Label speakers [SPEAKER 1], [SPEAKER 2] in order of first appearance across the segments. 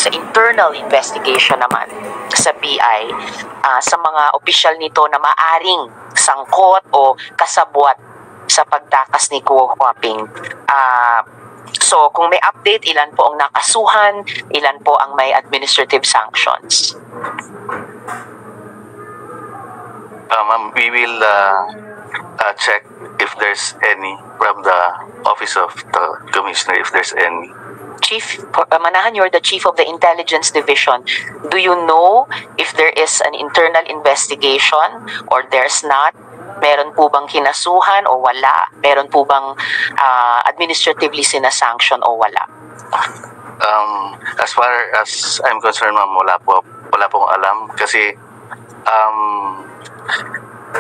[SPEAKER 1] sa internal investigation naman sa BI, sa mga opisyal nito na maaring sangkot o kasabwat sa pagtakas ni Guo Huaping. So, kung may update, ilan po ang nakasuhan, ilan po ang may administrative sanctions?
[SPEAKER 2] Ma'am, we will check if there's any from the Office of the Commissioner, if there's any.
[SPEAKER 1] Chief Manahan, you're the Chief of the Intelligence Division. Do you know if there is an internal investigation or there's not? Meron po bang kinasuhan o wala? Meron po bang administratively sinasanction o wala?
[SPEAKER 2] As far as I'm concerned, ma'am, wala pong alam kasi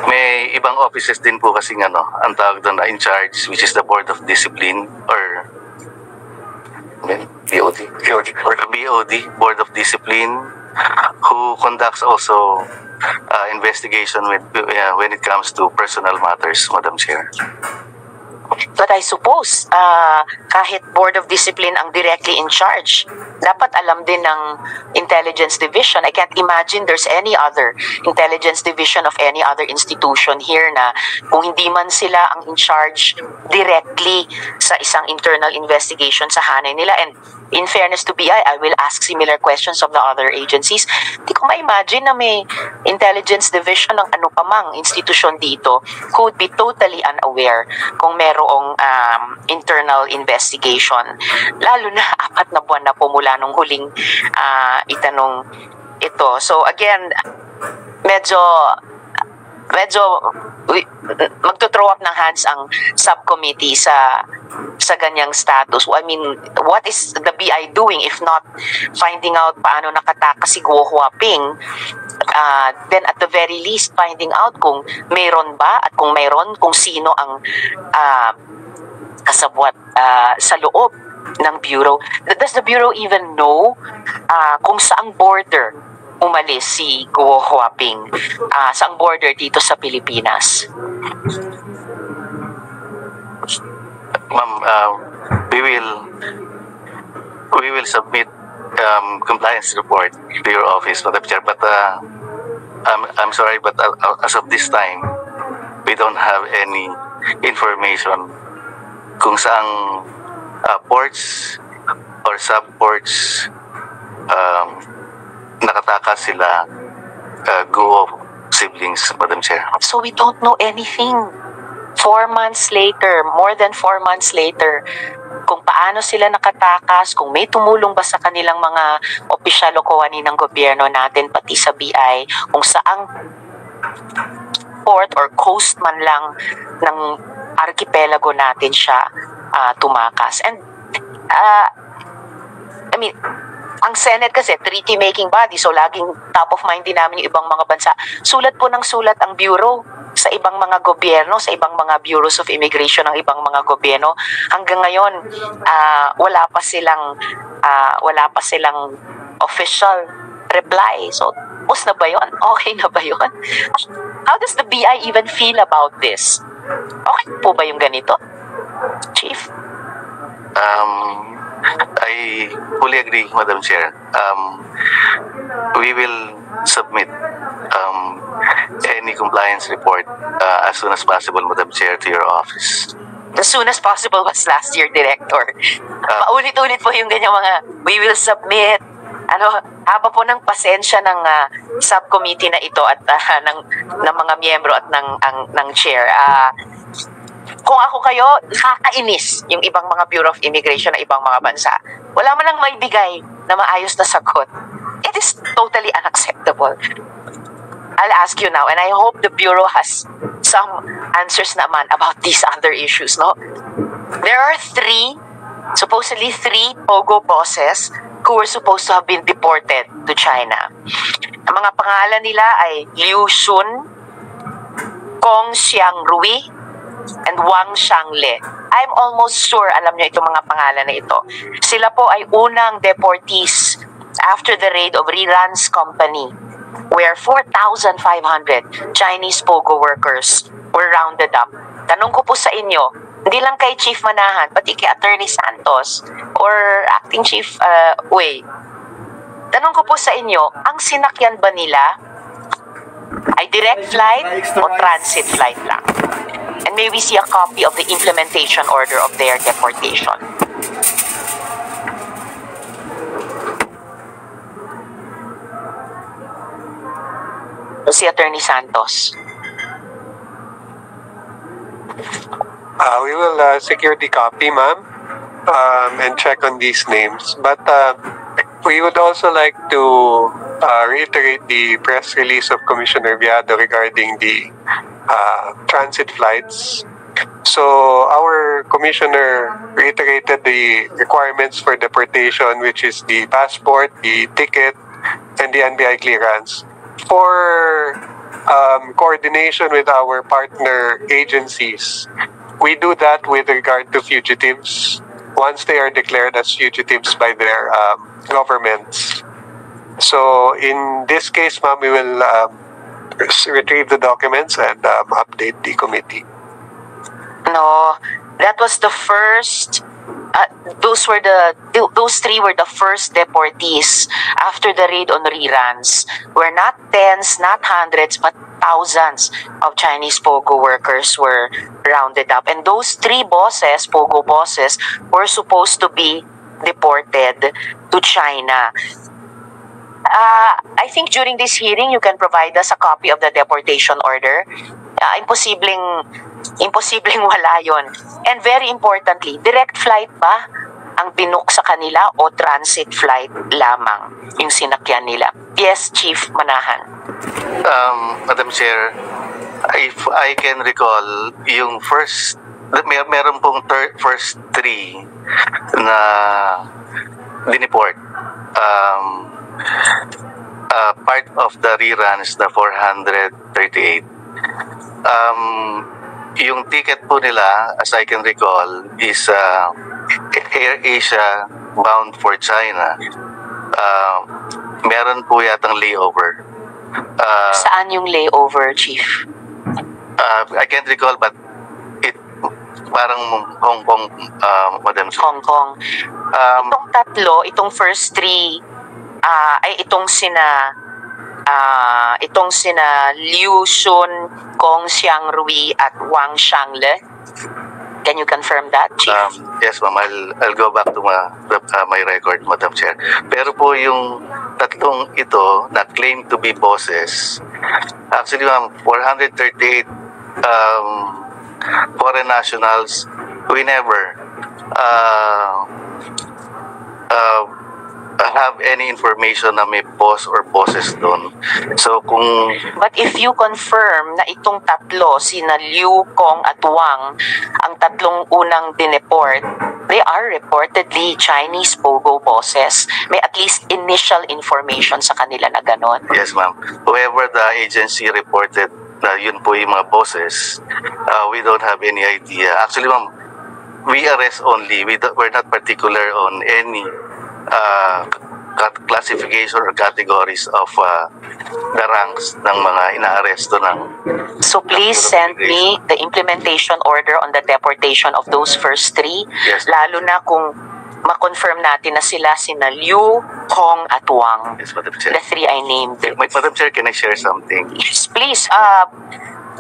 [SPEAKER 2] may ibang offices din po kasi ang tawag doon na in charge, which is the Board of Discipline or BOD, Board of Discipline, who conducts also investigation when it comes to personal matters, Madam Chair.
[SPEAKER 1] But I suppose, kahit Board of Discipline ang directly in charge, dapat alam din ng Intelligence Division. I can't imagine there's any other Intelligence Division of any other institution here na kung hindi man sila ang in charge directly sa isang internal investigation sa hanay nila. And in fairness to BI, I will ask similar questions of the other agencies. Hindi ko ma-imagine na may Intelligence Division ng ano pa mang institusyon dito who would be totally unaware kung merong internal investigation. Lalo na 4 na buwan na po mula nung huling itanong ito. So again, medyo magto-throw up ng hands ang subcommittee sa ganyang status. I mean, what is the BI doing if not finding out paano nakatakas si Guo Huaping? Then at the very least, finding out kung mayroon ba at kung mayroon, kung sino ang kasabwat sa loob ng Bureau. Does the Bureau even know kung saang border umalis si Guo Huaping, saang border dito sa Pilipinas?
[SPEAKER 2] Ma'am, we will submit compliance report to your office, Madam Chair, but I'm sorry, but as of this time, we don't have any information kung saang ports or sub-ports nakatakas sila Guo siblings, Madam Chair.
[SPEAKER 1] So we don't know anything 4 months later, more than 4 months later, kung paano sila nakatakas, kung may tumulong ba sa kanilang mga opisyal o kawani ng gobyerno natin, pati sa BI, kung saang port or coast man lang ng archipelago natin siya tumakas. And I mean, ang Senate kasi, treaty-making body, so laging top of mind din namin yung ibang mga bansa. Sulat po ng sulat ang Bureau sa ibang mga gobyerno, sa ibang mga Bureaus of Immigration ng ibang mga gobyerno. Hanggang ngayon, wala pa silang official reply. So, tapos na ba yun? Okay na ba yun? How does the BI even feel about this? Okay po ba yung ganito, Chief?
[SPEAKER 2] I fully agree, Madam Chair. We will submit any compliance report as soon as possible, Madam Chair, to your office.
[SPEAKER 1] As soon as possible was last year, Director. Paulit-ulit po yung ganyang mga, we will submit. Haba po ng pasensya ng subcommittee na ito at ng mga miyembro at ng chair. Kung ako kayo, nakakainis yung ibang mga Bureau of Immigration na ibang mga bansa. Wala man lang maibigay na maayos na sagot. It is totally unacceptable. I'll ask you now, and I hope the Bureau has some answers naman about these other issues, no? There are supposedly three POGO bosses who were supposed to have been deported to China. Ang mga pangalan nila ay Liu Xun, Kong Xiangrui, and Wang Xiangle. I'm almost sure alam nyo itong mga pangalan na ito. Sila po ay unang deportees after the raid of Riran's company, where 4,500 Chinese POGO workers were rounded up. Tanong ko po sa inyo, hindi lang kay Chief Manahan, pati kay Attorney Santos or Acting Chief Wei, ko po sa inyo, ang sinakyan ba nila ay direct flight o transit flight lang? And may we see a copy of the implementation order of their deportation. Si Attorney Santos.
[SPEAKER 3] We will secure the copy, ma'am, and check on these names. But we would also like to reiterate the press release of Commissioner Viado regarding the transit flights. So our commissioner reiterated the requirements for deportation, which is the passport, the ticket, and the NBI clearance. For coordination with our partner agencies, we do that with regard to fugitives once they are declared as fugitives by their governments. So in this case, ma'am, we will retrieve the documents and update the committee.
[SPEAKER 1] No, that was the first. Those three were the first deportees after the raid on reruns. Where not tens, not hundreds, but thousands of Chinese POGO workers were rounded up. And those three bosses, POGO bosses, were supposed to be deported to China. I think during this hearing, you can provide us a copy of the deportation order. Imposibleng wala yon. And very importantly, direct flight ba ang binook sa kanila o transit flight lamang yung sinakyan nila? Yes, Chief Manahan.
[SPEAKER 2] Madam Chair, if I can recall, yung meron pong first three na dineport. Part of the reruns na 438. Yung ticket po nila, as I can recall, is Air Asia bound for China. Meron po yatang layover.
[SPEAKER 1] Saan yung layover, Chief?
[SPEAKER 2] I can't recall, but parang Hong Kong, Madam Chair.
[SPEAKER 1] Hong Kong. Itong tatlo, itong first three, itong sina Liu Shun, Kong Xiangrui at Wang Xiangle. Can you confirm that, Chief?
[SPEAKER 2] Yes, ma'am. I'll go back to my record, Madam Chair. Pero po yung tatlong ito na claim to be bosses, actually, ma'am, 438 foreign nationals, we never have any information na may boss or bosses doon. So kung...
[SPEAKER 1] But if you confirm na itong tatlo, sina Liu, Kong at Wang, ang tatlong unang dineport, they are reportedly Chinese POGO bosses. May at least initial information sa kanila na ganon.
[SPEAKER 2] Yes, ma'am. Whoever the agency reported na yun po yung mga bosses, we don't have any idea. Actually, ma'am, we arrest only. We're not particular on any classification or categories of the ranks ng mga inaaresto ng...
[SPEAKER 1] So please send me the implementation order on the deportation of those first three.
[SPEAKER 2] Yes.
[SPEAKER 1] Lalo na kung ma-confirm natin na sila sina Liu, Kong at Wang.
[SPEAKER 2] Yes, Madam Chair.
[SPEAKER 1] The three I named.
[SPEAKER 2] Madam Chair, can I share something?
[SPEAKER 1] Yes, please.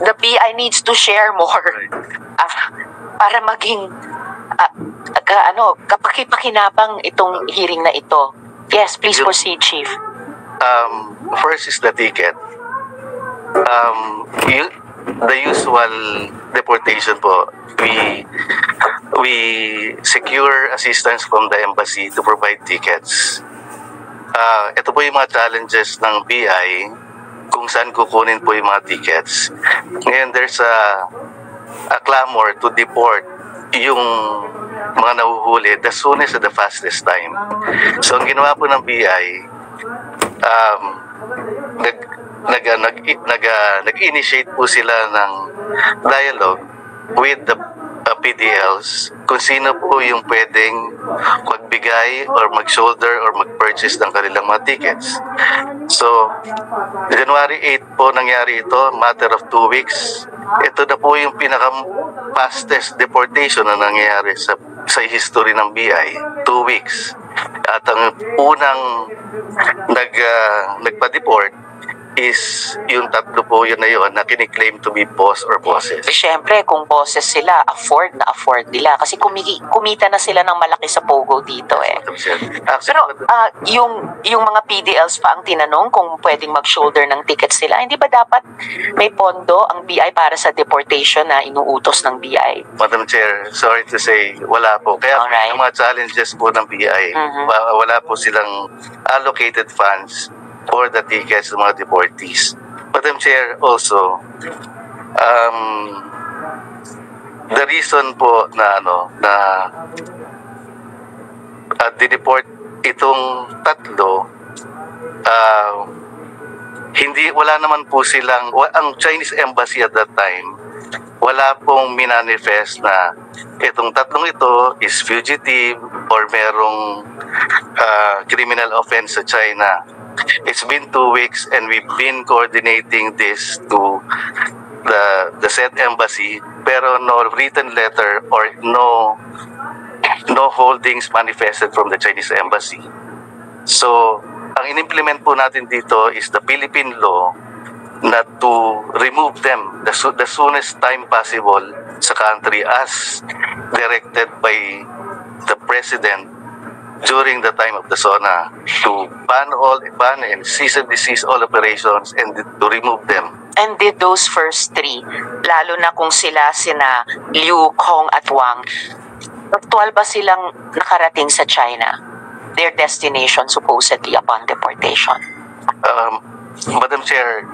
[SPEAKER 1] The PI needs to share more para maging kapaki-pakinabang itong hearing na ito. Yes, please proceed, Chief.
[SPEAKER 2] First is the ticket. The usual deportation po, we secure assistance from the embassy to provide tickets. Ito po yung mga challenges ng BI kung saan kukunin po yung mga tickets. Ngayon, there's a clamor to deport yung mga nahuhuli the soonest at the fastest time. So, ang ginawa po ng BI, nag-initiate po sila ng dialogue with the PDLs kung sino po yung pwedeng magbigay or mag-shoulder or mag-purchase ng kanilang mga tickets. So, January 8 po nangyari ito, matter of 2 weeks. Ito na po yung pinaka-fastest deportation na nangyayari sa history ng BI, 2 weeks. At ang unang nagpa-deport is yung tatlo po yun na yun na kiniklaim to be boss or bosses.
[SPEAKER 1] Siyempre, kung bosses sila, afford nila. Kasi kumita na sila ng malaki sa Pogo dito eh. Pero yung mga PDLs pa ang tinanong kung pwedeng mag-shoulder ng tickets sila. Hindi ba dapat may pondo ang BI para sa deportation na inuutos ng BI?
[SPEAKER 2] Madam Chair, sorry to say, wala po. Kaya
[SPEAKER 1] Alright.
[SPEAKER 2] yung mga challenges po ng BI, wala po silang allocated funds for the tickets ng mga deportees. Madam Chair, also, the reason po na dineport itong tatlo, wala naman po silang, ang Chinese embassy at that time, wala pong minanifest na itong tatlong ito is fugitive or merong criminal offense sa China. It's been 2 weeks and we've been coordinating this to the said embassy, pero no written letter or no holdings manifested from the Chinese embassy. So, ang in-implement po natin dito is the Philippine law na to remove them the soonest time possible sa country as directed by the President during the time of the SONA to ban and cease and desist all operations and to remove them.
[SPEAKER 1] And did those first three, lalo na kung sina Liu, Kong at Wang, aktual ba silang nakarating sa China? Their destination supposedly upon deportation?
[SPEAKER 2] Madam Chair,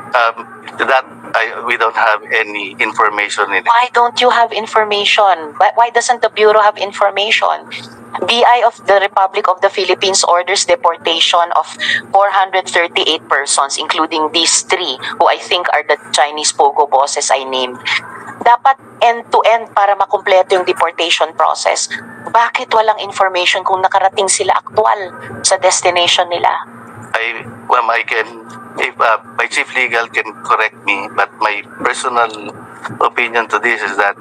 [SPEAKER 2] we don't have any information in it.
[SPEAKER 1] Why don't you have information? Why doesn't the Bureau have information? BI of the Republic of the Philippines orders deportation of 438 persons, including these three, who I think are the Chinese Pogo bosses I named. Dapat end-to-end para makumpleto yung deportation process. Bakit walang information kung nakarating sila aktual sa destination nila?
[SPEAKER 2] I can, if my chief legal can correct me, but my personal opinion to this is that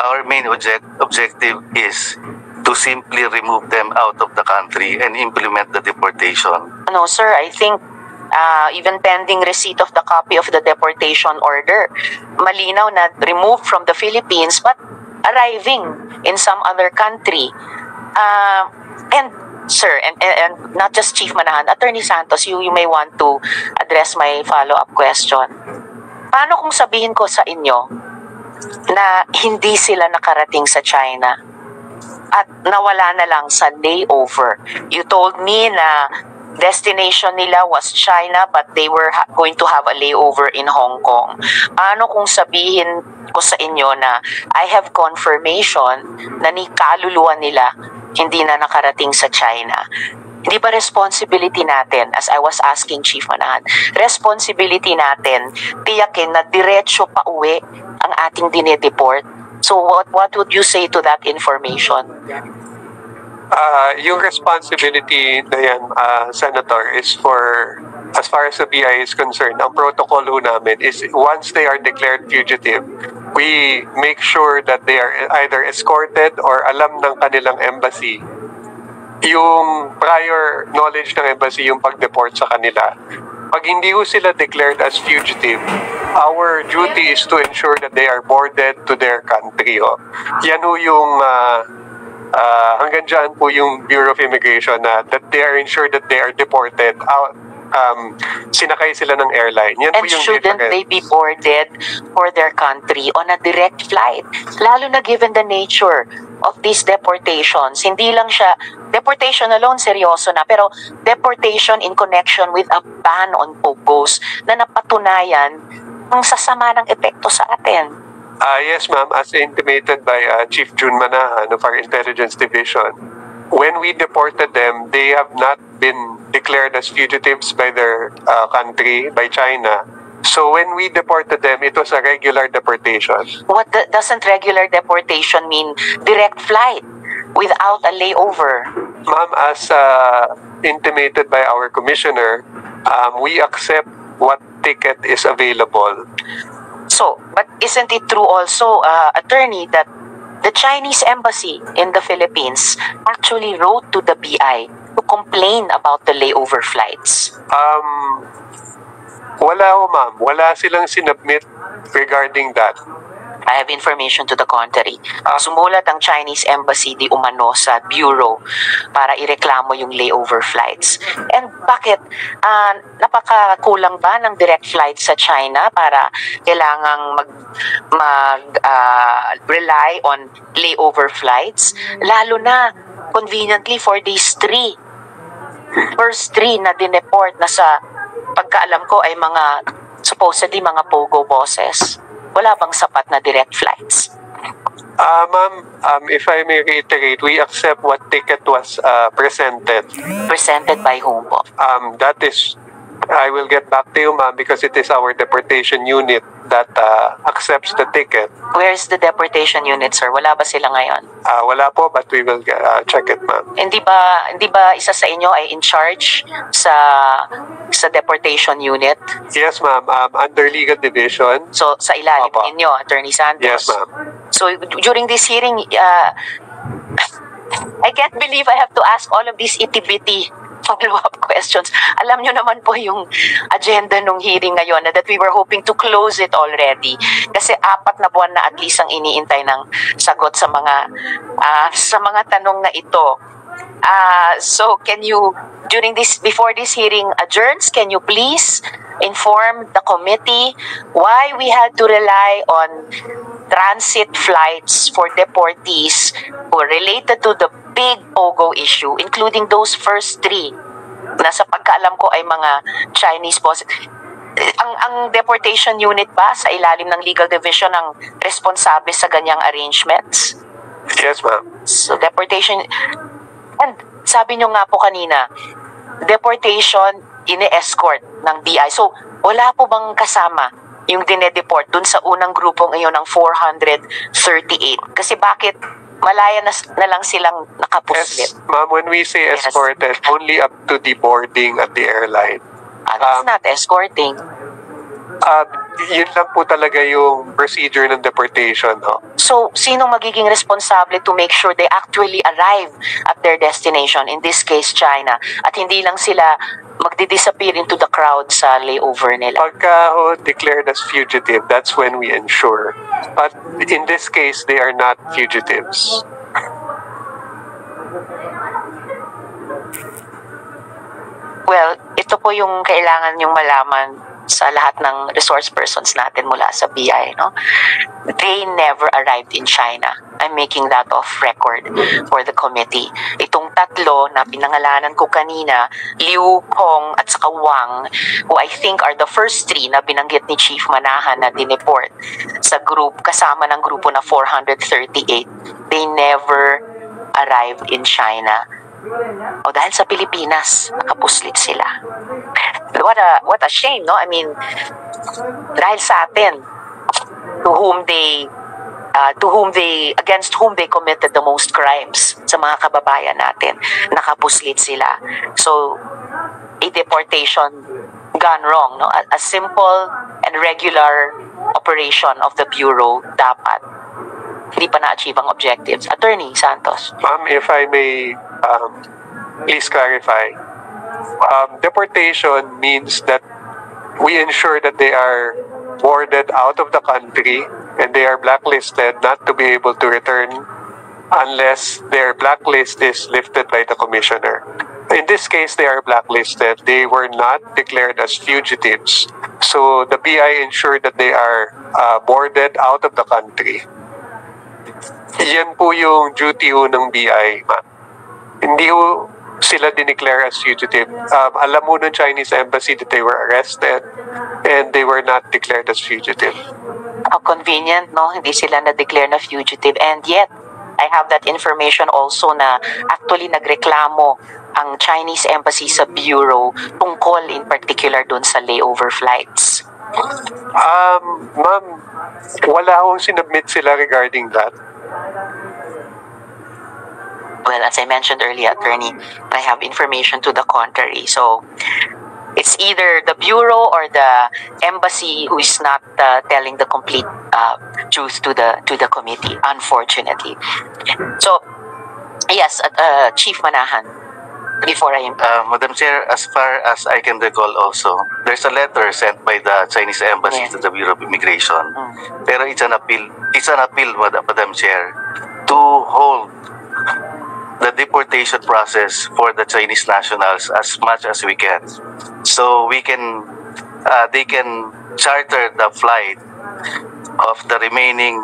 [SPEAKER 2] our main objective is to simply remove them out of the country and implement the deportation.
[SPEAKER 1] No, sir, I think even pending receipt of the copy of the deportation order, malinaw na removed from the Philippines but arriving in some other country. And sir, and not just Chief Manahan, Attorney Santos, you may want to address my follow-up question. Paano kung sabihin ko sa inyo na hindi sila nakarating sa China at nawala na lang sa layover? You told me na destination nila was China but they were going to have a layover in Hong Kong. Paano kung sabihin ko sa inyo na I have confirmation na ni kaluluwa nila hindi na nakarating sa China? Hindi ba responsibility natin, as I was asking Chief Manahan, responsibility natin tiyakin na diretso pa uwi ang ating dinedeport? So what would you say to that information?
[SPEAKER 3] Yung responsibility na yan, Senator, is for, as far as the BI is concerned, ang protocol namin is once they are declared fugitive, we make sure that they are either escorted or alam ng kanilang embassy yung prior knowledge ng embassy yung pag-deport sa kanila. Pag hindi ho sila declared as fugitive, our duty is to ensure that they are boarded to their country. Yan ho yung hanggang dyan po yung Bureau of Immigration na that they are ensured that they are deported out. Sinakay sila ng airline. Yan
[SPEAKER 1] And
[SPEAKER 3] po yung
[SPEAKER 1] shouldn't
[SPEAKER 3] difference.
[SPEAKER 1] they be boarded for their country on a direct flight? Lalo na given the nature of these deportations. Hindi lang siya, deportation alone, seryoso na, pero deportation in connection with a ban on pogos na napatunayan ang sasama ng epekto sa atin.
[SPEAKER 3] Yes, ma'am. As intimated by Chief Jun Manahan of our Intelligence Division, when we deported them, they have not been declared as fugitives by their country, by China. So when we deported them, it was a regular deportation.
[SPEAKER 1] What doesn't regular deportation mean? Direct flight without a layover.
[SPEAKER 3] Ma'am, as intimated by our commissioner, we accept what ticket is available.
[SPEAKER 1] So, but isn't it true also, attorney, that the Chinese embassy in the Philippines actually wrote to the BI to complain about the layover flights?
[SPEAKER 3] Wala ho, ma'am. Wala silang sinubmit regarding that.
[SPEAKER 1] I have information to the contrary. Sumulat ang Chinese Embassy di umano sa Bureau para ireklamo yung layover flights. And bakit? Napakakulang ba ng direct flights sa China para kailangang rely on layover flights? Lalo na, conveniently for these first three na dineport na sa pagkaalam ko ay supposedly mga pogo bosses. Wala bang sapat na direct flights?
[SPEAKER 3] Ma'am, if I may reiterate, we accept what ticket was presented.
[SPEAKER 1] Presented by whom po?
[SPEAKER 3] That is, I will get back to you, ma'am, because it is our deportation unit that accepts the ticket.
[SPEAKER 1] Where's the deportation unit, sir? Wala ba sila ngayon?
[SPEAKER 3] Wala po, but we will check it, ma'am.
[SPEAKER 1] Hindi ba isa sa inyo ay in charge sa deportation unit?
[SPEAKER 3] Yes, ma'am. Under legal division.
[SPEAKER 1] So sa ilalim
[SPEAKER 3] Opo.
[SPEAKER 1] ninyo, Attorney Santos?
[SPEAKER 3] Yes, ma'am.
[SPEAKER 1] So during this hearing, I can't believe I have to ask all of these itty-bitty follow-up questions. Alam nyo naman po yung agenda nung hearing ngayon na that we were hoping to close it already. Kasi 4 na buwan na at least ang iniintay ng sagot sa mga tanong na ito. So can you, before this hearing adjourns, can you please inform the committee why we had to rely on transit flights for deportees who are related to the big POGO issue, including those first 3 na sa pagkaalam ko ay mga Chinese bosses. Ang deportation unit ba sa ilalim ng legal division ang responsable sa ganyang arrangements?
[SPEAKER 3] Yes, ma'am.
[SPEAKER 1] So deportation, and sabi nyo nga po kanina, deportation ine-escort ng BI. So wala po bang kasama yung dinedeport dun sa unang grupong iyon ng 438? Kasi bakit malaya na lang silang nakapuslit?
[SPEAKER 3] Yes, ma'am, when we say
[SPEAKER 1] Yes.
[SPEAKER 3] escorted, only up to the boarding at the airline.
[SPEAKER 1] That's not escorting.
[SPEAKER 3] Yun lang po talaga yung procedure ng deportation. No?
[SPEAKER 1] So, sinong magiging responsable to make sure they actually arrive at their destination, in this case, China, at hindi lang sila magdi-disappear into the crowd sa layover nila?
[SPEAKER 3] Pagka declared as fugitive, that's when we ensure. But in this case, they are not fugitives.
[SPEAKER 1] Well, ito po yung kailangan yung malaman sa lahat ng resource persons natin mula sa BI, no? They never arrived in China. I'm making that off record for the committee. Itong 3 na pinangalanan ko kanina, Liu, Hong, at saka Wang, who I think are the first 3 na binanggit ni Chief Manahan na dineport sa kasama ng grupo na 438, they never arrived in China. O dahil sa Pilipinas, nakapuslit sila. What a shame, no? I mean, dahil sa atin, against whom they committed the most crimes sa mga kababayan natin, nakapuslit sila. So, a deportation gone wrong, no? A simple and regular operation of the Bureau dapat hindi pa na-achieve ang objectives. Attorney Santos.
[SPEAKER 3] Ma'am, if I may please clarify. Deportation means that we ensure that they are boarded out of the country and they are blacklisted not to be able to return unless their blacklist is lifted by the commissioner. In this case, they are blacklisted. They were not declared as fugitives. So the BI ensured that they are boarded out of the country. Yan po yung duty ng BI, ma'am. Hindi ho sila dineclare as fugitive. Alam mo ng Chinese Embassy that they were arrested and they were not declared as fugitive.
[SPEAKER 1] How convenient, no? Hindi sila na-declare na fugitive. And yet, I have that information also na actually nagreklamo ang Chinese Embassy sa Bureau tungkol in particular dun sa layover flights.
[SPEAKER 3] Ma'am, wala akong sinubmit sila regarding that.
[SPEAKER 1] Well, as I mentioned earlier, Attorney, I have information to the contrary. So, it's either the Bureau or the Embassy who is not telling the complete truth to the committee, unfortunately. So, yes, Chief Manahan. before I
[SPEAKER 2] Madam Chair, as far as I can recall also, there's a letter sent by the Chinese Embassy
[SPEAKER 1] Yeah.
[SPEAKER 2] to the Bureau of Immigration. Pero it's an appeal, Madam Chair, to hold the deportation process for the Chinese nationals as much as we can. So we can, they can charter the flight of the remaining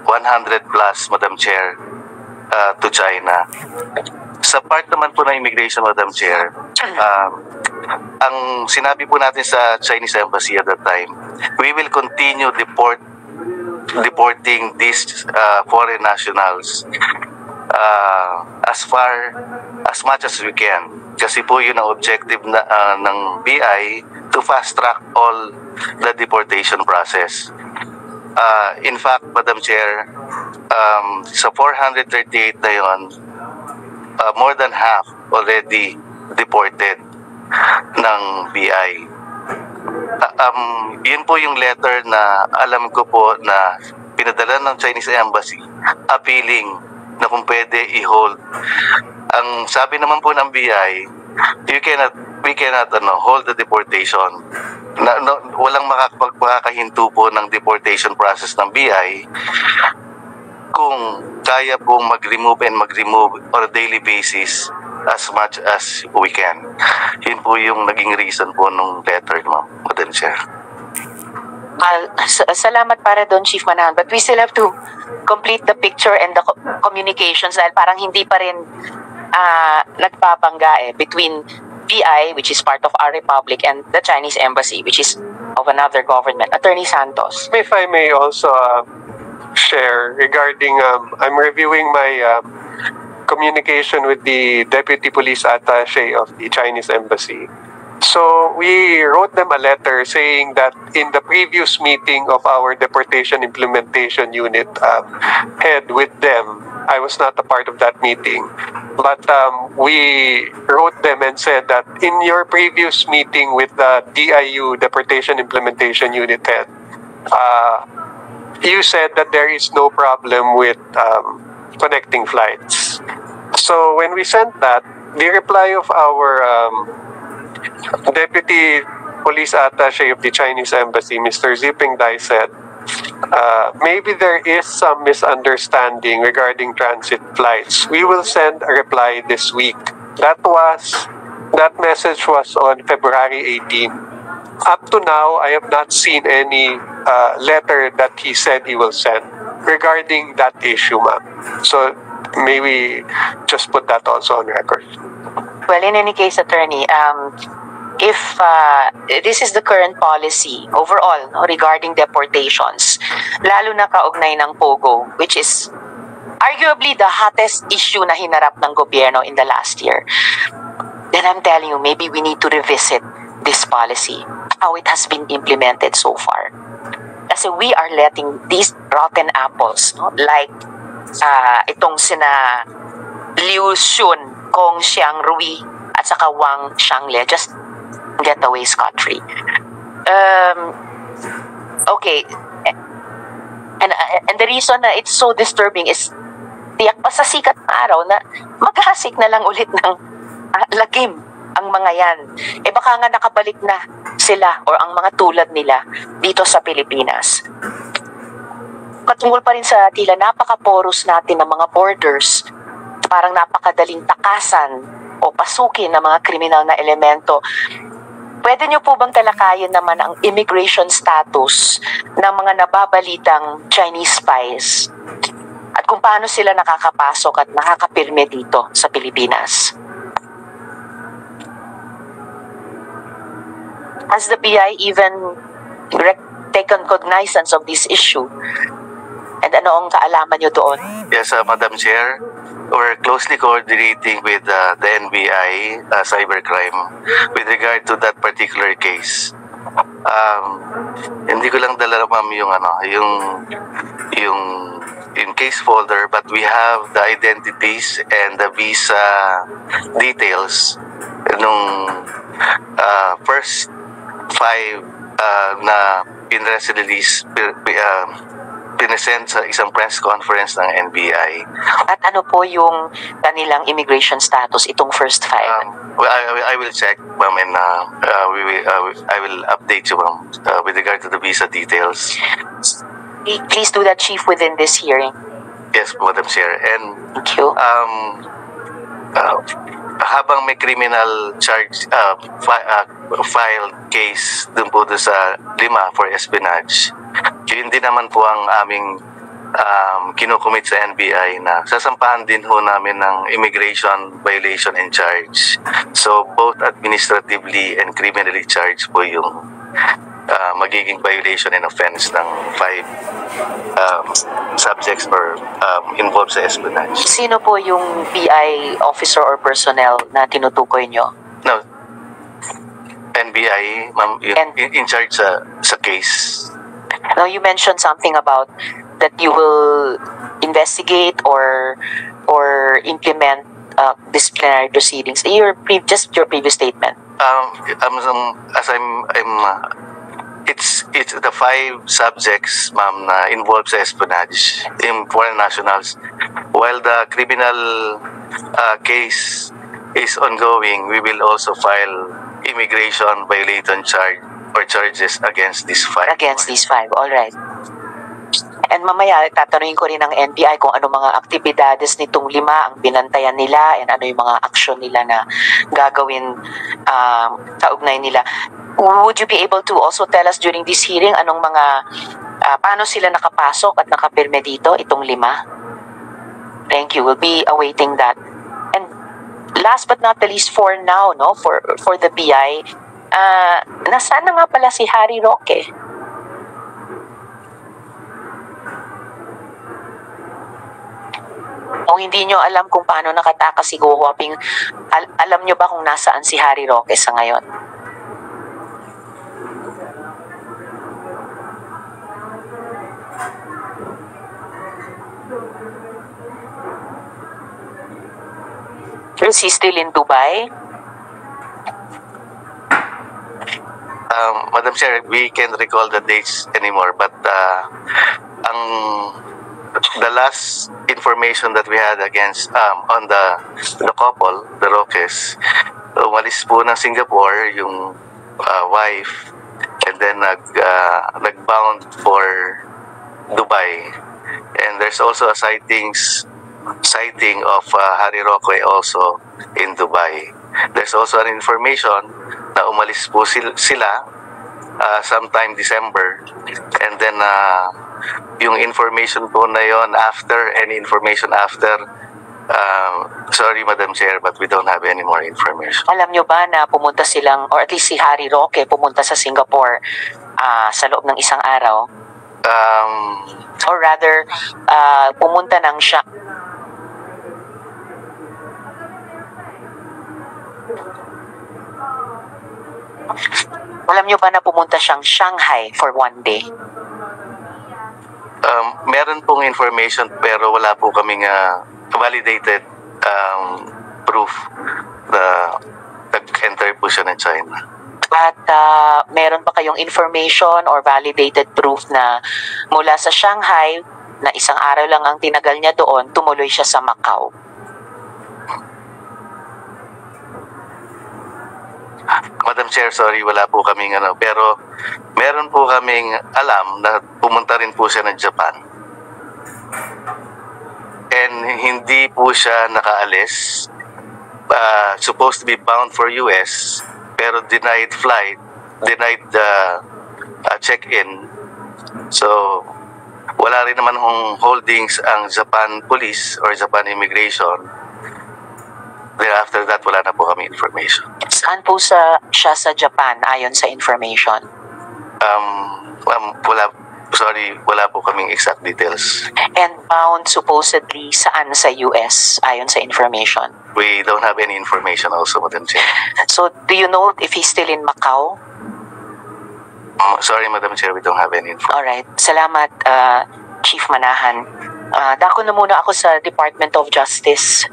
[SPEAKER 2] 100 plus, Madam Chair, to China. Sa part naman po ng immigration, Madam Chair, ang sinabi po natin sa Chinese Embassy at that time, we will continue deporting these foreign nationals as much as we can. Kasi po yun ang objective ng BI to fast track all the deportation process. In fact, Madam Chair, sa 438 na yun, more than half already deported ng BI. Yun po yung letter na alam ko po na pinadala ng Chinese Embassy appealing na kung pwede i-hold. Ang sabi naman po ng BI, we cannot hold the deportation. Walang makakahinto po ng deportation process ng BI kung kaya pong mag-remove on a daily basis as much as we can. Yun po yung naging reason po nung letter, Madam Chair.
[SPEAKER 1] Salamat para doon, Chief Manahan. But we still have to complete the picture and the communications dahil parang hindi pa rin nagpapangga between PI, which is part of our republic, and the Chinese Embassy, which is of another government. Attorney Santos.
[SPEAKER 3] If I may also share regarding, I'm reviewing my communication with the Deputy Police Attaché of the Chinese Embassy. So we wrote them a letter saying that in the previous meeting of our deportation implementation unit head with them, I was not a part of that meeting, but we wrote them and said that in your previous meeting with the DIU deportation implementation unit head, you said that there is no problem with connecting flights. So when we sent that, the reply of our Deputy Police Attaché of the Chinese Embassy, Mr. Ziping Dai, said, maybe there is some misunderstanding regarding transit flights. We will send a reply this week. That message was on February 18. Up to now, I have not seen any letter that he said he will send regarding that issue, ma'am. So maybe just put that also on record.
[SPEAKER 1] Well, in any case, Attorney, if this is the current policy overall regarding deportations, lalo na kaugnay ng POGO, which is arguably the hottest issue na hinarap ng gobyerno in the last year, then I'm telling you, maybe we need to revisit this policy, how it has been implemented so far. Kasi we are letting these rotten apples, like itong sina Liu Xun, Kong Xiangrui, at saka Wang Xiangle, just get away scot-free. Okay. And the reason na it's so disturbing is tiyak pa sa sikat na araw na maghasik na lang ulit ng lagim ang mga yan. Baka nga nakabalik na sila or ang mga tulad nila dito sa Pilipinas. Patungkol pa rin sa tila napaka-porous natin ng mga borders, parang napakadaling takasan o pasukin ng mga kriminal na elemento. Pwede niyo po bang talakayin naman ang immigration status ng mga nababalitang Chinese spies at kung paano sila nakakapasok at nakakapirme dito sa Pilipinas? Has the BI even taken cognizance of this issue? And ano ang kaalaman niyo doon?
[SPEAKER 2] Yes, Madam Chair, we're closely coordinating with the NBI cybercrime with regard to that particular case. Hindi ko lang dala, ma'am, yung case folder, but we have the identities and the visa details nung first 5 na pinress release pinesend sa isang press conference ng NBI.
[SPEAKER 1] At ano po yung kanilang immigration status, itong first file?
[SPEAKER 2] Well, I will check, ma'am, and I will update you, ma'am, with regard to the visa details.
[SPEAKER 1] Please do that, Chief, within this hearing.
[SPEAKER 2] Yes, Madam Chair. And
[SPEAKER 1] Thank you.
[SPEAKER 2] habang may criminal charge filed case dun po doon sa 5 for espionage, yun din naman po ang aming kinukumit sa NBI na sasampahan din ho namin ng immigration violation and charge. So both administratively and criminally charged po yung magiging violation and offense ng 5 subjects or involved sa espionage.
[SPEAKER 1] Sino po yung PI officer or personnel na tinutukoy nyo?
[SPEAKER 2] No, NBI, ma'am, in charge sa case.
[SPEAKER 1] Now, you mentioned something about that you will investigate or implement disciplinary proceedings. Just your previous statement.
[SPEAKER 2] It's the 5 subjects, ma'am, na involved sa espionage in foreign nationals. While the criminal case is ongoing, we will also file immigration violation charges against these 5.
[SPEAKER 1] Against these 5, all right. And mamaya, tatanungin ko rin ng NBI kung ano mga aktibidades nitong 5 ang binantayan nila and ano yung mga aksyon nila na gagawin kaugnay nila. Would you be able to also tell us during this hearing anong mga, paano sila nakapasok at nakapirme dito, itong 5? Thank you. We'll be awaiting that. And last but not the least, for now, no, for the PI, nasaan na nga pala si Harry Roque? Kung hindi nyo alam kung paano nakatakas si Go Huaping, alam nyo ba kung nasaan si Harry Roque sa ngayon? Is he still in Dubai?
[SPEAKER 2] Madam Chair, we can't recall the dates anymore, but the last information that we had against on the couple, the Roques, umalis po ng Singapore yung wife, and then nagbound for Dubai. And there's also a sighting of Harry Roque also in Dubai. There's also an information na umalis po sila sometime December, and then yung information po na yon any information after, sorry Madam Chair, but we don't have any more information.
[SPEAKER 1] Alam nyo ba na pumunta silang, or at least si Harry Roque pumunta sa Singapore sa loob ng isang araw? Or rather, pumunta ng siya. Alam nyo ba na pumunta siyang Shanghai for 1 day?
[SPEAKER 2] Meron pong information pero wala po kaming validated proof na nag-enter po siya ng China.
[SPEAKER 1] At meron pa kayong information or validated proof na mula sa Shanghai, na isang araw lang ang tinagal niya doon, tumuloy siya sa Macau?
[SPEAKER 2] Madam Chair, sorry, wala po kaming pero meron po kaming alam na pumunta rin po siya ng Japan. And hindi po siya nakaalis. Supposed to be bound for US, pero denied flight, denied check-in. So, wala rin naman holdings ang Japan Police or Japan Immigration. Thereafter that, wala na po kami information.
[SPEAKER 1] Saan po siya sa Japan ayon sa information?
[SPEAKER 2] Wala po kaming exact details.
[SPEAKER 1] And bound supposedly saan sa US ayon sa information?
[SPEAKER 2] We don't have any information also, Madam Chair.
[SPEAKER 1] So, do you know if he's still in Macau?
[SPEAKER 2] Sorry, Madam Chair, we don't have any information.
[SPEAKER 1] Alright. Salamat, Chief Manahan. Dako na muna ako sa Department of Justice.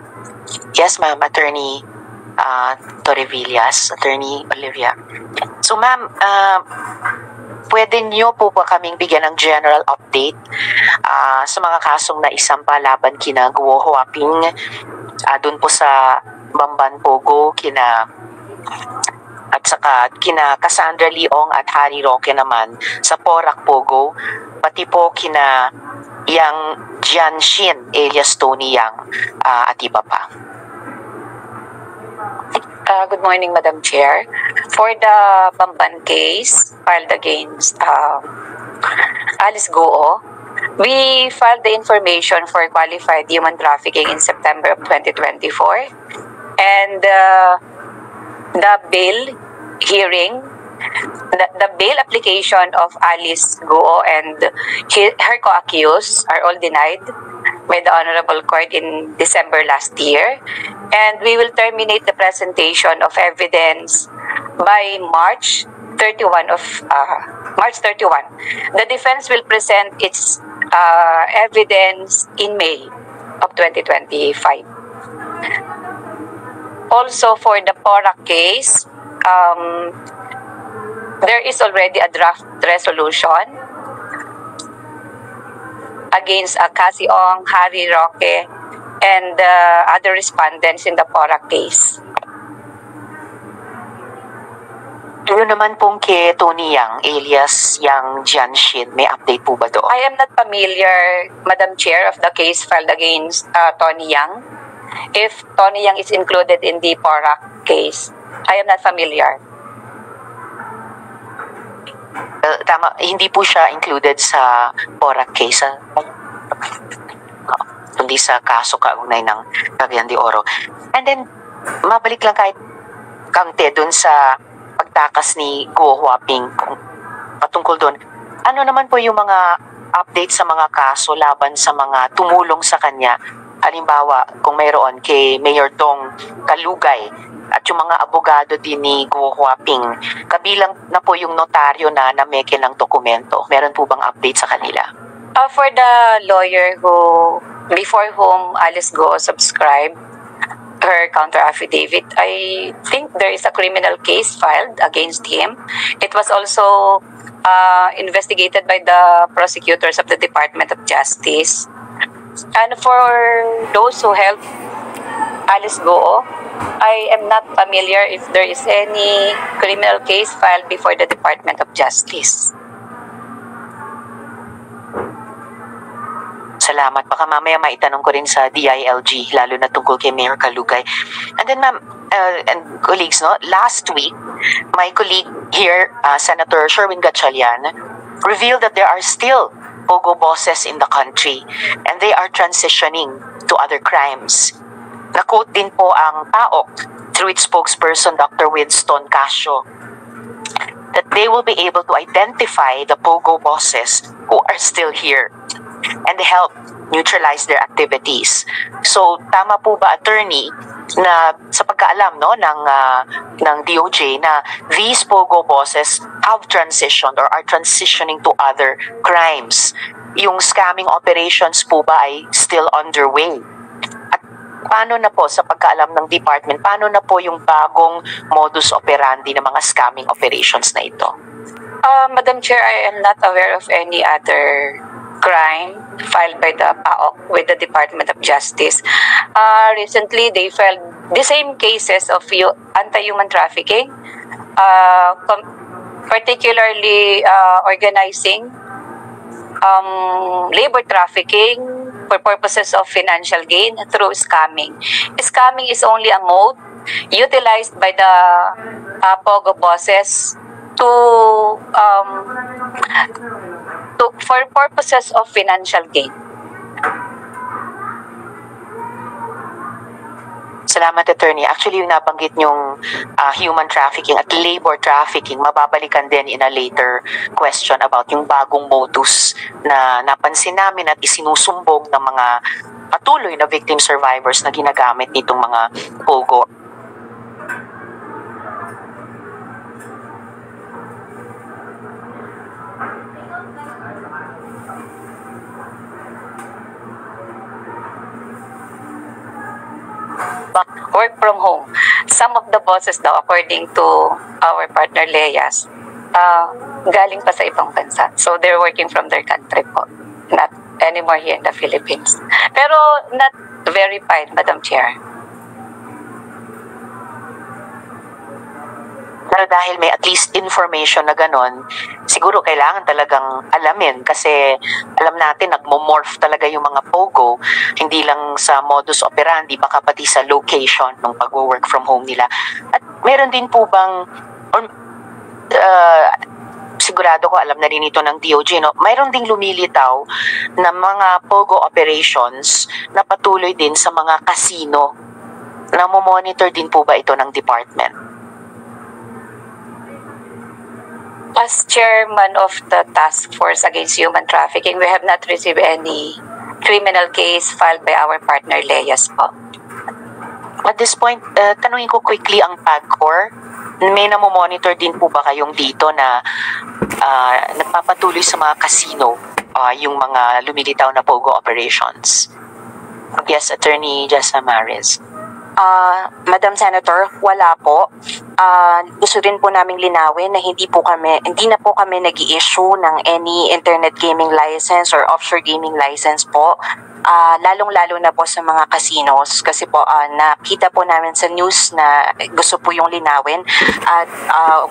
[SPEAKER 1] Yes, ma'am, Attorney Torrevillas, Attorney Olivia. So, ma'am, pwede niyo po ba kaming bigyan ng general update sa mga kasong naisampa laban kina Guo Huaping, dun po sa Bamban Pogo, at saka kina Cassandra Leong at Harry Roque naman sa Porac Pogo, pati po kina Yang Jianshin alias Tony Yang at iba pa.
[SPEAKER 4] Good morning, Madam Chair. For the Bamban case filed against Alice Guo, we filed the information for qualified human trafficking in September of 2024, and the bail hearing, the bail application of Alice Guo and her co-accused are all denied by the Honorable Court in December last year, and we will terminate the presentation of evidence by March 31 of March 31. The defense will present its evidence in May of 2025. Also, for the Porac case, there is already a draft resolution against Cassie Ong, Harry Roque, and other respondents in the Porac case.
[SPEAKER 1] Yun naman pong kay Tony Yang alias Yang Jianshin, may update po ba doon?
[SPEAKER 4] I am not familiar, Madam Chair, of the case filed against Tony Yang. If Tony Yang is included in the Porac case, I am not familiar.
[SPEAKER 1] Tama, hindi po siya included sa Porac case, kundi sa kaso kaugnay ng Cagayan de Oro. And then, mabalik lang kahit kangte dun sa pagtakas ni Guo Huaping patungkol dun. Ano naman po yung mga update sa mga kaso laban sa mga tumulong sa kanya? Halimbawa, kung mayroon kay Mayor Dong Kalugay at yung mga abogado din ni Guo Huaping, kabilang na po yung notaryo na nameke ng dokumento. Meron po bang update sa kanila?
[SPEAKER 4] For the lawyer before whom Alice Guo subscribed her counter affidavit, I think there is a criminal case filed against him. It was also investigated by the prosecutors of the Department of Justice. And for those who helped Alice Guo, I am not familiar if there is any criminal case filed before the Department of Justice.
[SPEAKER 1] Salamat. Baka mamaya maitanong ko rin sa DILG, lalo na tungkol kay Mayor Kalugay. And then, ma'am, and colleagues, no, last week, my colleague here, Senator Sherwin Gatchalian, revealed that there are still Pogo bosses in the country and they are transitioning to other crimes. Na-quote din po ang PAOK through its spokesperson, Dr. Winston Casio, that they will be able to identify the Pogo bosses who are still here and help neutralize their activities. So, tama po ba, attorney, na sa pagkaalam ng DOJ na these Pogo bosses have transitioned or are transitioning to other crimes? Yung scamming operations po ba ay still underway? At paano na po sa pagkaalam ng department, paano na po yung bagong modus operandi ng mga scamming operations na ito?
[SPEAKER 4] Madam Chair, I am not aware of any other crime filed by the PAOK with the Department of Justice. Recently, they filed the same cases of anti-human trafficking, particularly organizing labor trafficking for purposes of financial gain through scamming. Scamming is only a mode utilized by the Pogo bosses for purposes of financial gain.
[SPEAKER 1] Salamat, attorney. Actually, yung nabanggit niyong human trafficking at labor trafficking, mababalikan din in a later question about yung bagong modus na napansin namin at isinusumbong ng mga patuloy na victim survivors na ginagamit nitong mga Pogo.
[SPEAKER 4] Work from home. Some of the bosses daw, according to our partner Leas, galing pa sa ibang bansa. So they're working from their country po. Not anymore here in the Philippines. Pero not verified, Madam Chair.
[SPEAKER 1] Pero dahil may at least information na ganon, siguro kailangan talagang alamin kasi alam natin nagmo-morph talaga yung mga POGO, hindi lang sa modus operandi, baka pati sa location ng pag-work from home nila. At meron din po bang, or, sigurado ko alam na rin ito ng DOJ, no? Mayroon ding lumilitaw na mga POGO operations na patuloy din sa mga casino. Namo-monitor din po ba ito ng department?
[SPEAKER 4] As chairman of the Task Force Against Human Trafficking, we have not received any criminal case filed by our partner Leyes po.
[SPEAKER 1] At this point, tanungin ko quickly ang PAGCOR. May namomonitor din po ba kayong dito na nagpapatuloy sa mga casino yung mga lumilitaw na POGO operations? Yes, Attorney Jessa Maris.
[SPEAKER 5] Madam Senator, wala po. Gusto rin po naming linawin na hindi na po kami nag-i-issue ng any internet gaming license or offshore gaming license po. Lalong-lalo na po sa mga casinos kasi po nakita po namin sa news na gusto po yung linawin at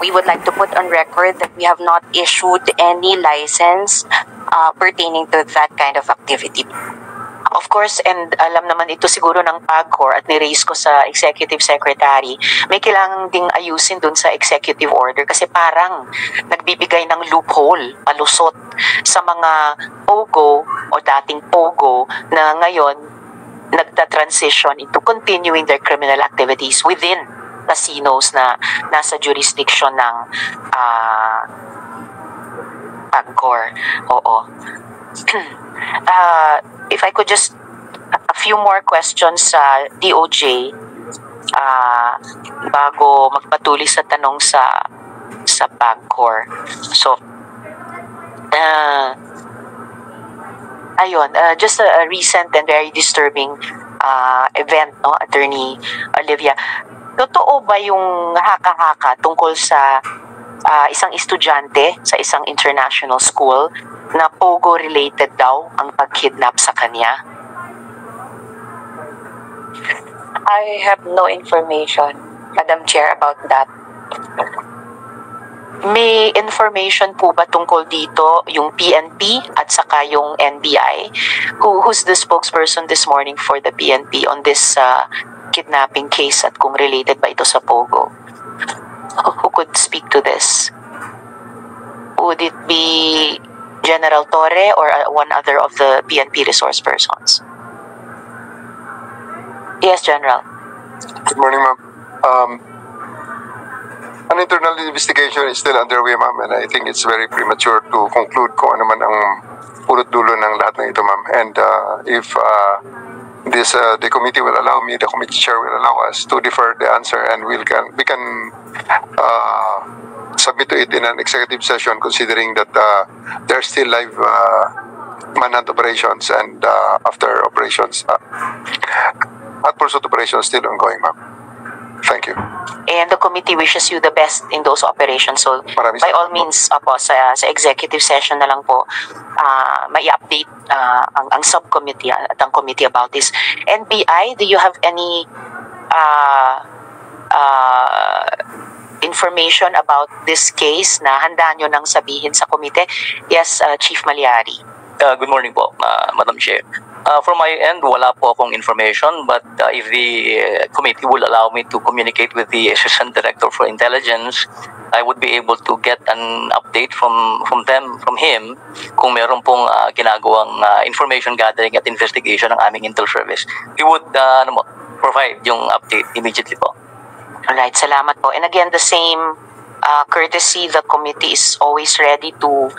[SPEAKER 5] we would like to put on record that we have not issued any license pertaining to that kind of activity.
[SPEAKER 1] Of course, and alam naman ito siguro ng PAGCOR at ni-raise ko sa Executive Secretary, may kailangan ding ayusin dun sa Executive Order kasi parang nagbibigay ng loophole, palusot sa mga POGO o dating POGO na ngayon nagta-transition into continuing their criminal activities within casinos na nasa jurisdiction ng PAGCOR. Oo. If I could just a few more questions sa DOJ bago magpatuloy sa tanong sa PAGCOR. So ayun, just a recent and very disturbing event, no, Attorney Olivia. Totoo ba yung haka-haka tungkol sa isang estudyante sa isang international school na POGO-related daw ang pag-kidnap sa kanya?
[SPEAKER 4] I have no information, Madam Chair, about that.
[SPEAKER 1] May information po ba tungkol dito yung PNP at saka yung NBI? Who's the spokesperson this morning for the PNP on this kidnapping case at kung related ba ito sa POGO? Who could speak to this? Would it be General Torre or one other of the PNP resource persons? Yes, General.
[SPEAKER 6] Good morning, ma'am. An internal investigation is still underway, ma'am, and I think it's very premature to conclude kung ano man ang pulot dulo ng lahat ng ito, ma'am. And if the committee will allow me, the committee chair will allow us to defer the answer, and we can submit to it in an executive session, considering that there are still live manhunt operations and after operations, at pursuit operations still ongoing, ma'am. Thank you.
[SPEAKER 1] And the committee wishes you the best in those operations. So,
[SPEAKER 6] Maraming
[SPEAKER 1] by all
[SPEAKER 6] salamat po.
[SPEAKER 1] means, sa executive session na lang po, may update ang subcommittee at ang committee about this. NBI, do you have any information about this case na handa nyo nang sabihin sa komite? Yes, Chief Malyari.
[SPEAKER 7] Good morning po, Madam Chair. From my end, wala po akong information, but if the committee will allow me to communicate with the Assistant Director for Intelligence, I would be able to get an update from him kung meron pong ginagawang information gathering at investigation ng aming Intel Service. We would provide yung update immediately po.
[SPEAKER 1] Alright, salamat po. And again, the same courtesy, the committee is always ready to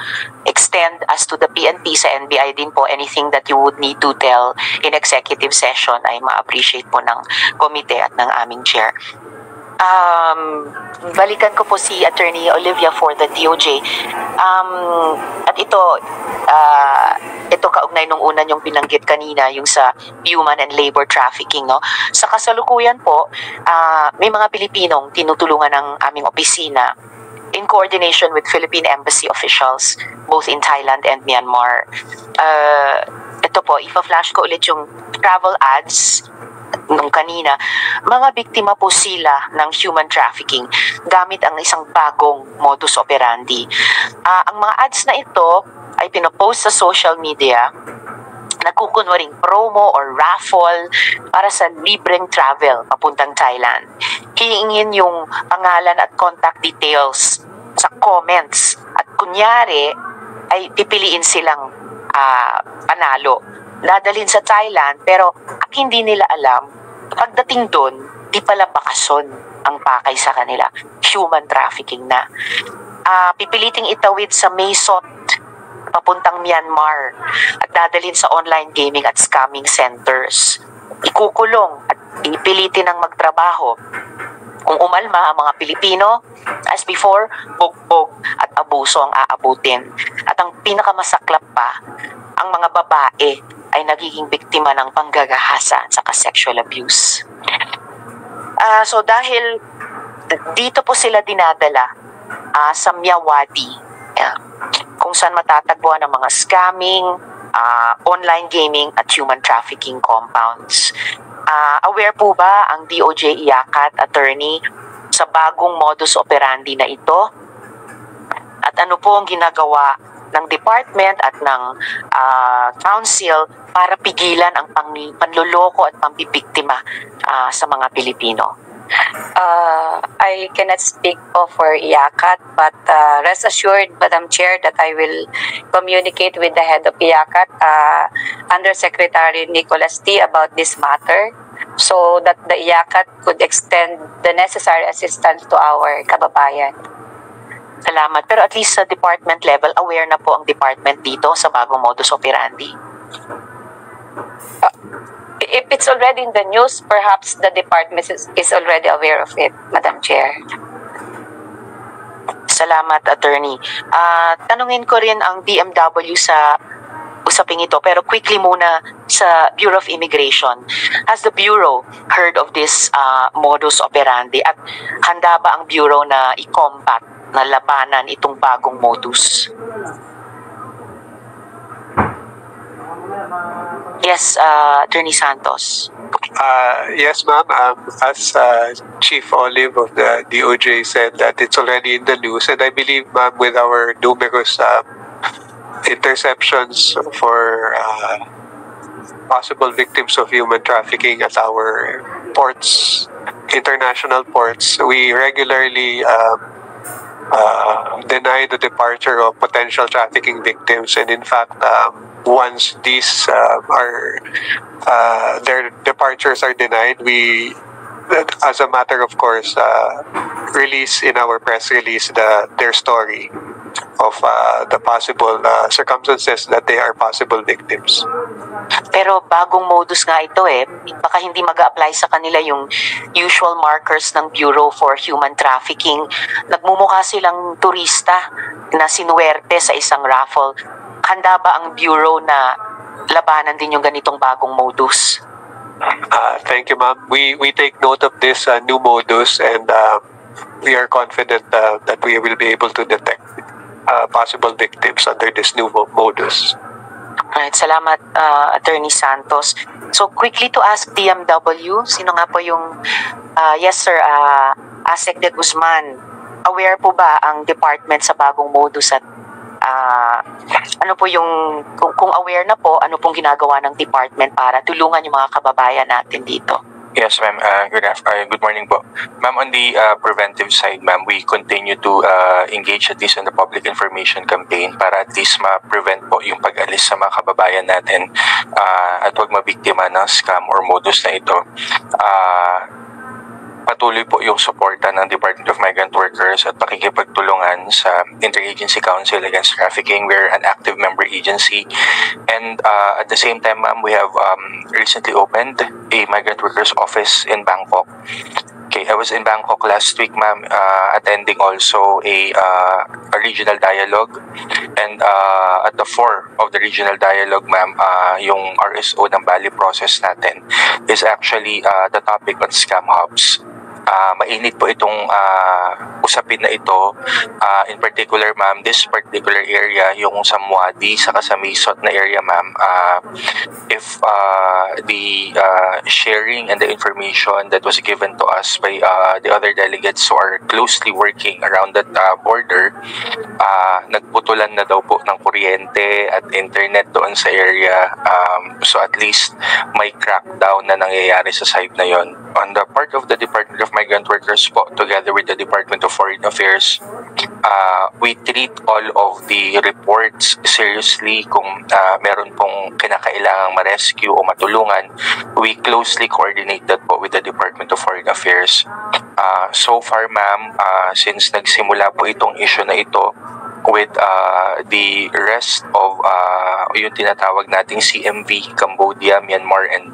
[SPEAKER 1] extend as to the PNP sa NBI din po. Anything that you would need to tell in executive session ay ma-appreciate po ng komite at ng aming chair. Balikan ko po si Attorney Olivia for the DOJ. At ito kaugnay nung una yung binanggit kanina, yung sa human and labor trafficking, no? Sa kasalukuyan po, may mga Pilipinong tinutulungan ng aming opisina in coordination with Philippine Embassy officials, both in Thailand and Myanmar. Ito po, ipa-flash ko ulit yung travel ads nung kanina. Mga biktima po sila ng human trafficking gamit ang isang bagong modus operandi. Ang mga ads na ito ay pinopost sa social media, nagkukunwaring promo or raffle para sa libreng travel papuntang Thailand. Hihingin yung pangalan at contact details sa comments at kunyari ay pipiliin silang panalo. Dadalhin sa Thailand pero ang hindi nila alam, pagdating doon, di pala bakasyon ang pakay sa kanila. Human trafficking na. Pipiliting itawid sa Maysot papuntang Myanmar at dadalhin sa online gaming at scamming centers. Ikukulong at ipilitin ng magtrabaho. Kung umalma ang mga Pilipino, as before, bugbog at abuso ang aabutin. At ang pinakamasaklap pa, ang mga babae ay nagiging biktima ng panggagahasa at saka sexual abuse. So dahil dito po sila dinadala sa Myawaddy, kung saan matatagpuan ang mga scamming, online gaming at human trafficking compounds. Aware po ba ang DOJ IACAT attorney sa bagong modus operandi na ito? At ano po ang ginagawa ng department at ng council para pigilan ang panloloko at pambibiktima sa mga Pilipino?
[SPEAKER 4] I cannot speak for IACAT, but rest assured, Madam Chair, that I will communicate with the head of IACAT, Undersecretary Nicholas T, about this matter, so that the IACAT could extend the necessary assistance to our kababayan.
[SPEAKER 1] Salamat. Pero at least sa department level, aware na po ang department dito sa bagong modus operandi?
[SPEAKER 4] If it's already in the news, perhaps the department is already aware of it, Madam Chair.
[SPEAKER 1] Salamat, attorney. Tanungin ko rin ang DMW sa usaping ito, pero quickly muna sa Bureau of Immigration. Has the Bureau heard of this modus operandi at handa ba ang Bureau na i-combat, na labanan itong bagong modus? Yes, Attorney Santos.
[SPEAKER 3] Yes, ma'am. As Chief Olive of the DOJ said, that it's already in the news, and I believe, ma'am, with our numerous interceptions for possible victims of human trafficking at our ports, international ports, we regularly deny the departure of potential trafficking victims, and in fact, once these their departures are denied, we, as a matter of course, release in our press release their story of the possible circumstances that they are possible victims.
[SPEAKER 1] Pero bagong modus nga ito baka hindi mag-a-apply sa kanila yung usual markers ng Bureau for Human Trafficking. Nagmumukha silang turista na sinuwerte sa isang raffle. Handa ba ang Bureau na labanan din yung ganitong bagong modus?
[SPEAKER 3] Thank you, ma'am. We take note of this new modus, and we are confident that we will be able to detect possible victims under this new modus.
[SPEAKER 1] Alright, salamat, Attorney Santos. So, quickly to ask DMW, sino nga po yung, yes sir, Asek de Guzman, aware po ba ang department sa bagong modus at ano po yung, kung aware na po, ano pong ginagawa ng department para tulungan yung mga kababayan natin dito?
[SPEAKER 8] Yes, ma'am. Good morning po. Ma'am, on the preventive side, ma'am, we continue to engage at least in the public information campaign para at least ma-prevent po yung pag-alis sa mga kababayan natin at huwag mabiktima ng scam or modus na ito. Patuloy po yung suporta ng Department of Migrant Workers at pakikipagtulungan sa Interagency Council Against Trafficking. We're an active member agency, and at the same time, ma'am, we have recently opened a migrant workers office in Bangkok. Okay, I was in Bangkok last week, ma'am, attending also a regional dialogue, and at the fore of the regional dialogue, ma'am, yung RSO ng Bali process natin is actually the topic on scam hubs. mainit po itong usapin na ito. In particular, ma'am, this particular area, yung sa Muadi, saka sa Misot na area, ma'am, if the sharing and the information that was given to us by the other delegates who are closely working around that border, nagputulan na daw po ng kuryente at internet doon sa area. So at least may crackdown na nangyayari sa side na yon. On the part of the Department of Migrant Workers po, together with the Department of Foreign Affairs, we treat all of the reports seriously. Kung meron pong kinakailangang ma-rescue o matulungan, we closely coordinate that po with the Department of Foreign Affairs. So far, ma'am, since nagsimula po itong issue na ito, with the rest of yung tinatawag nating CMV, Cambodia, Myanmar, and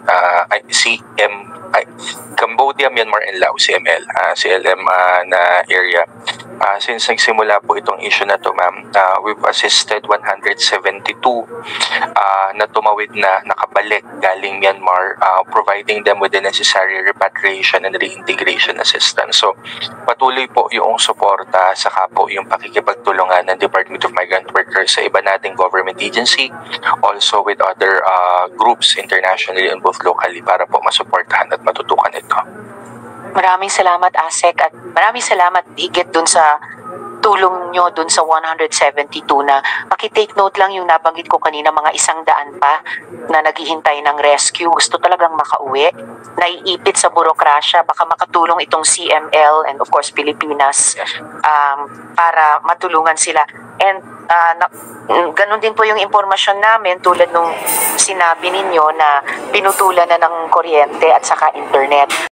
[SPEAKER 8] Cambodia, Myanmar, and Laos, CLM na area. Since nagsimula po itong issue na to, ma'am, we've assisted 172 na tumawid na nakabalik galing Myanmar, providing them with the necessary repatriation and reintegration assistance. So, patuloy po yung suporta, saka po yung pakikipagtulungan ng Department of Migrant Workers sa iba nating government agency, also with other groups internationally and both locally para po masuportahan at matutukan ito.
[SPEAKER 1] Maraming salamat, ASEC, at maraming salamat higit dun sa tulong nyo dun sa 172 na makitake note lang yung nabanggit ko kanina, mga 100 pa na naghihintay ng rescue. Gusto talagang makauwi, naiipit sa burokrasya, baka makatulong itong CML and of course Pilipinas para matulungan sila. And ganun din po yung impormasyon namin, tulad nung sinabi ninyo na pinutulan na ng kuryente at saka internet.